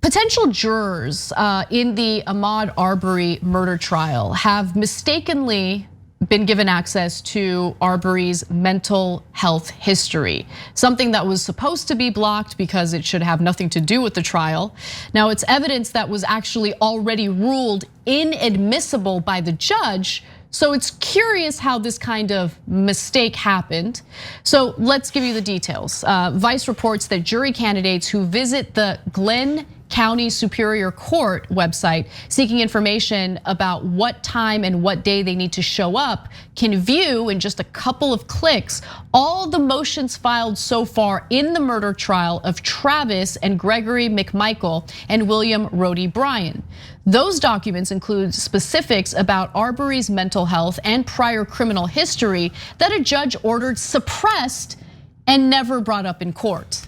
Potential jurors in the Ahmaud Arbery murder trial have mistakenly been given access to Arbery's mental health history, something that was supposed to be blocked because it should have nothing to do with the trial. Now it's evidence that was actually already ruled inadmissible by the judge. So it's curious how this kind of mistake happened. So let's give you the details. Vice reports that jury candidates who visit the Glenn County Superior Court website seeking information about what time and what day they need to show up can view in just a couple of clicks all the motions filed so far in the murder trial of Travis and Gregory McMichael and William Rhodey Bryan. Those documents include specifics about Arbery's mental health and prior criminal history that a judge ordered suppressed and never brought up in court.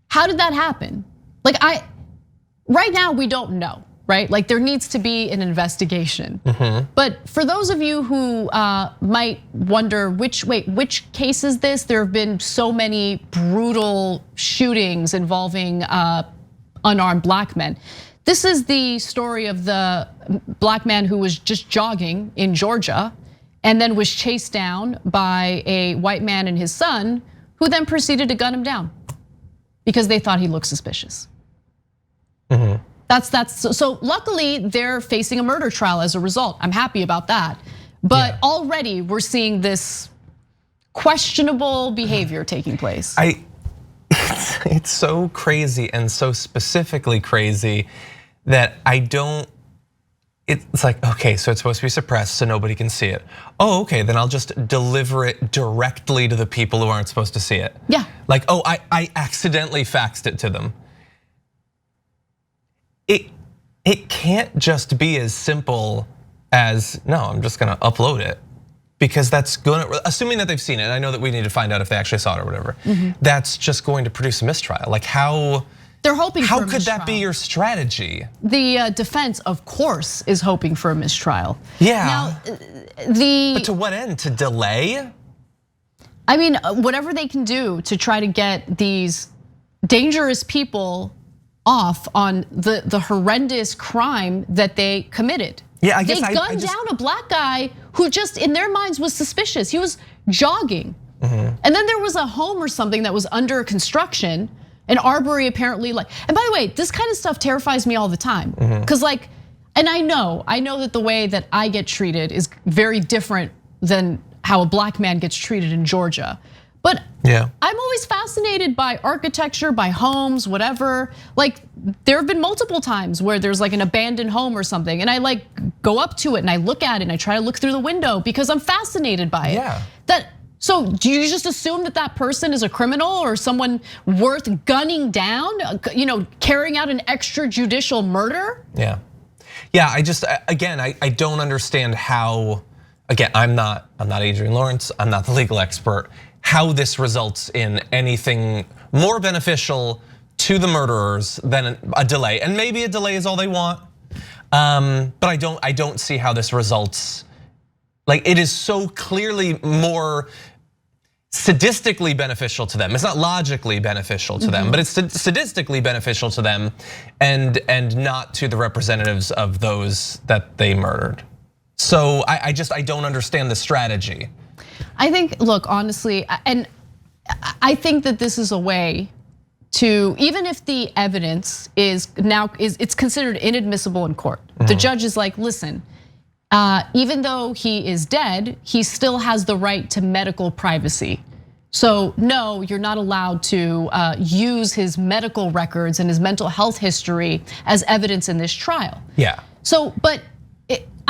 How did that happen? Right now we don't know, right? Like there needs to be an investigation. But for those of you who might wonder which case is this? There have been so many brutal shootings involving unarmed black men. This is the story of the black man who was just jogging in Georgia and then was chased down by a white man and his son, who then proceeded to gun him down because they thought he looked suspicious. So luckily they're facing a murder trial as a result. I'm happy about that. But already we're seeing this questionable behavior taking place. It's so crazy and so specifically crazy that it's like, okay, so it's supposed to be suppressed so nobody can see it. Oh, okay, then I'll just deliver it directly to the people who aren't supposed to see it. Yeah. Like, oh, I accidentally faxed it to them. It can't just be as simple as, no, I'm just gonna upload it. Because that's assuming that they've seen it, and I know that we need to find out if they actually saw it or whatever. That's just going to produce a mistrial. Like how? They're hoping for a mistrial. How could that be your strategy? The defense, of course, is hoping for a mistrial. Yeah. Now, but to what end? To delay? I mean, whatever they can do to try to get these dangerous people off on the horrendous crime that they committed. Yeah, I guess they gunned down a black guy who just in their minds was suspicious. He was jogging. And then there was a home or something that was under construction, and Arbery apparently and by the way, this kind of stuff terrifies me all the time. Cuz and I know that the way that I get treated is very different than how a black man gets treated in Georgia. But yeah, I'm always fascinated by architecture, by homes, whatever. Like there have been multiple times where there's like an abandoned home or something, and I go up to it and I look at it and I try to look through the window because I'm fascinated by it. Yeah. So do you just assume that that person is a criminal or someone worth gunning down? Carrying out an extrajudicial murder? Yeah. I don't understand how. Again, I'm not Adrian Lawrence. I'm not the legal expert. How this results in anything more beneficial to the murderers than a delay, and maybe a delay is all they want. But I don't see how this results. Like it is so clearly more sadistically beneficial to them. It's not logically beneficial to them, but it's sadistically beneficial to them, and not to the representatives of those that they murdered. So I don't understand the strategy. I think, look, honestly, and I think that this is a way to, even if the evidence is it's considered inadmissible in court. The judge is like, listen, even though he is dead, he still has the right to medical privacy. So no, you're not allowed to use his medical records and his mental health history as evidence in this trial. Yeah. So, but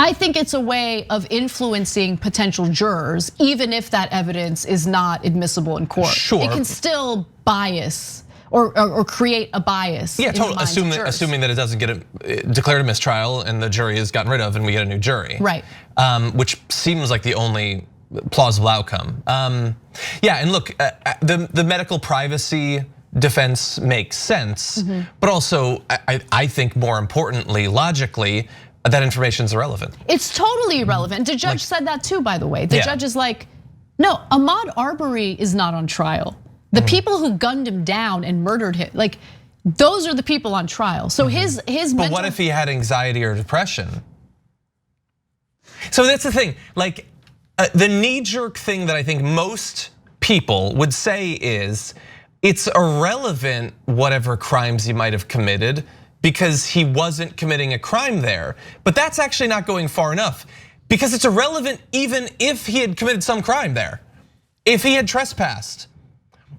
I think it's a way of influencing potential jurors, even if that evidence is not admissible in court. Sure. It can still bias or create a bias. Yeah, totally. Assuming that it doesn't get declared a mistrial and the jury is gotten rid of and we get a new jury. Right. Which seems like the only plausible outcome. Yeah, and look, the medical privacy defense makes sense, but also I think more importantly, logically, that information is irrelevant. It's totally irrelevant. The judge said that too, by the way. The judge is like, no, Ahmaud Arbery is not on trial. The people who gunned him down and murdered him, Those are the people on trial. So his But what if he had anxiety or depression? So that's the thing, like the knee-jerk thing that I think most people would say is it's irrelevant whatever crimes he might have committed because he wasn't committing a crime there. But that's actually not going far enough because it's irrelevant even if he had committed some crime there. If he had trespassed.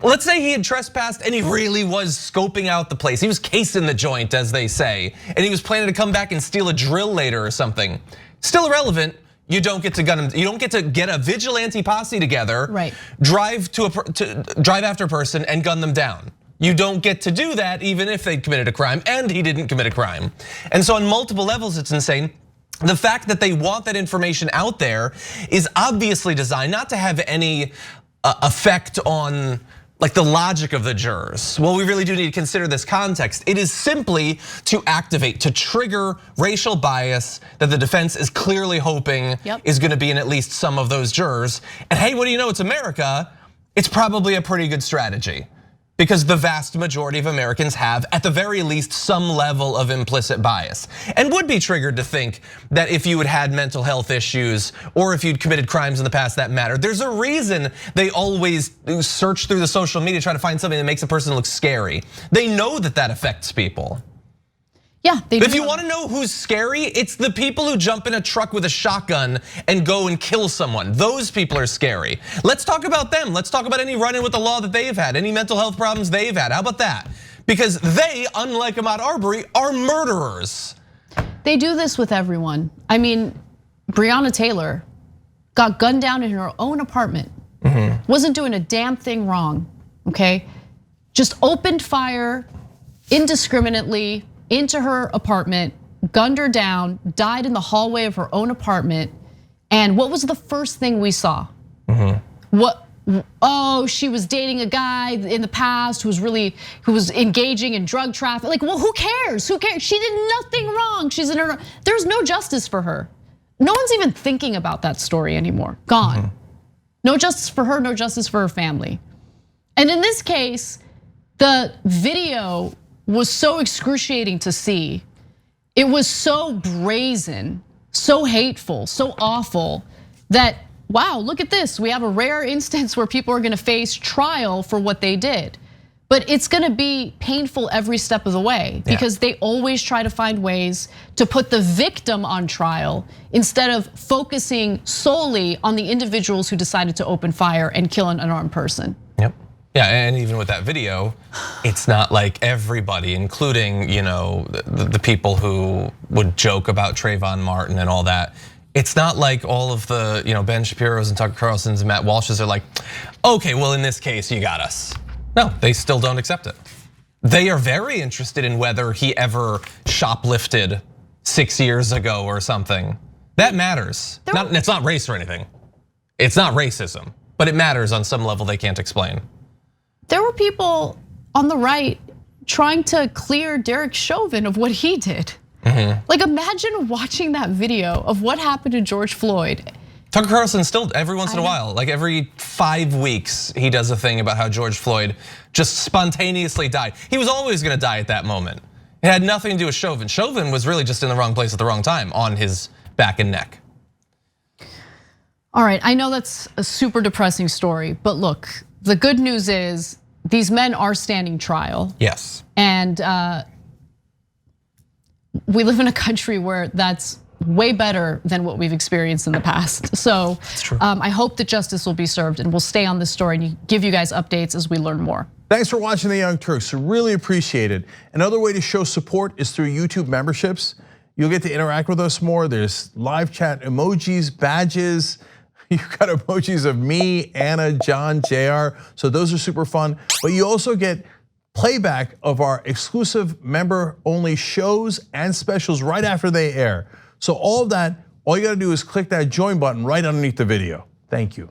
Let's say he had trespassed and he really was scoping out the place. He was casing the joint, as they say, and he was planning to come back and steal a drill later or something. Still irrelevant. You don't get to gun him. You don't get to get a vigilante posse together, right? Drive after a person and gun them down. You don't get to do that even if they committed a crime, and he didn't commit a crime. And so on multiple levels, it's insane. The fact that they want that information out there is obviously designed not to have any effect on like the logic of the jurors. Well, we really do need to consider this context. It is simply to activate, to trigger racial bias that the defense is clearly hoping is gonna be in at least some of those jurors. And hey, what do you know, it's America. It's probably a pretty good strategy because the vast majority of Americans have, at the very least, some level of implicit bias and would be triggered to think that if you had had mental health issues or if you'd committed crimes in the past that mattered. There's a reason they always search through the social media, try to find something that makes a person look scary. They know that that affects people. Yeah, they do. If you want to know who's scary, it's the people who jump in a truck with a shotgun and go and kill someone. Those people are scary. Let's talk about them. Let's talk about any run-in with the law that they've had, any mental health problems they've had. How about that? Because they, unlike Ahmaud Arbery, are murderers. They do this with everyone. I mean, Breonna Taylor got gunned down in her own apartment. Wasn't doing a damn thing wrong, okay? Just opened fire indiscriminately into her apartment, gunned her down, died in the hallway of her own apartment. And what was the first thing we saw? What? Oh, she was dating a guy in the past who was engaging in drug trafficking. Like, well, who cares? Who cares? She did nothing wrong. She's in her. There's no justice for her. No one's even thinking about that story anymore. Gone. No justice for her. No justice for her family. And in this case, the video was so excruciating to see. It was so brazen, so hateful, so awful that, wow, look at this. We have a rare instance where people are gonna face trial for what they did. But it's gonna be painful every step of the way because they always try to find ways to put the victim on trial instead of focusing solely on the individuals who decided to open fire and kill an unarmed person. Yep. Yeah, and even with that video, it's not like everybody, including the people who would joke about Trayvon Martin and all that. It's not like all of the Ben Shapiro's and Tucker Carlson's and Matt Walsh's are like, okay, well in this case you got us. No, they still don't accept it. They are very interested in whether he ever shoplifted 6 years ago or something. That matters. It's not race or anything. It's not racism, but it matters on some level they can't explain. There were people on the right trying to clear Derek Chauvin of what he did. Like imagine watching that video of what happened to George Floyd. Tucker Carlson still every once in a while, like every 5 weeks, he does a thing about how George Floyd just spontaneously died. He was always gonna die at that moment. It had nothing to do with Chauvin. Chauvin was really just in the wrong place at the wrong time on his back and neck. All right, I know that's a super depressing story, but look, the good news is these men are standing trial. Yes. And we live in a country where that's way better than what we've experienced in the past. So I hope that justice will be served and we'll stay on this story and give you guys updates as we learn more. Thanks for watching The Young Turks, really appreciate it. Another way to show support is through YouTube memberships. You'll get to interact with us more. There's live chat emojis, badges. You've got emojis of me, Anna, John, JR. So those are super fun. But you also get playback of our exclusive member-only shows and specials right after they air. So all of that, all you gotta do is click that join button right underneath the video. Thank you.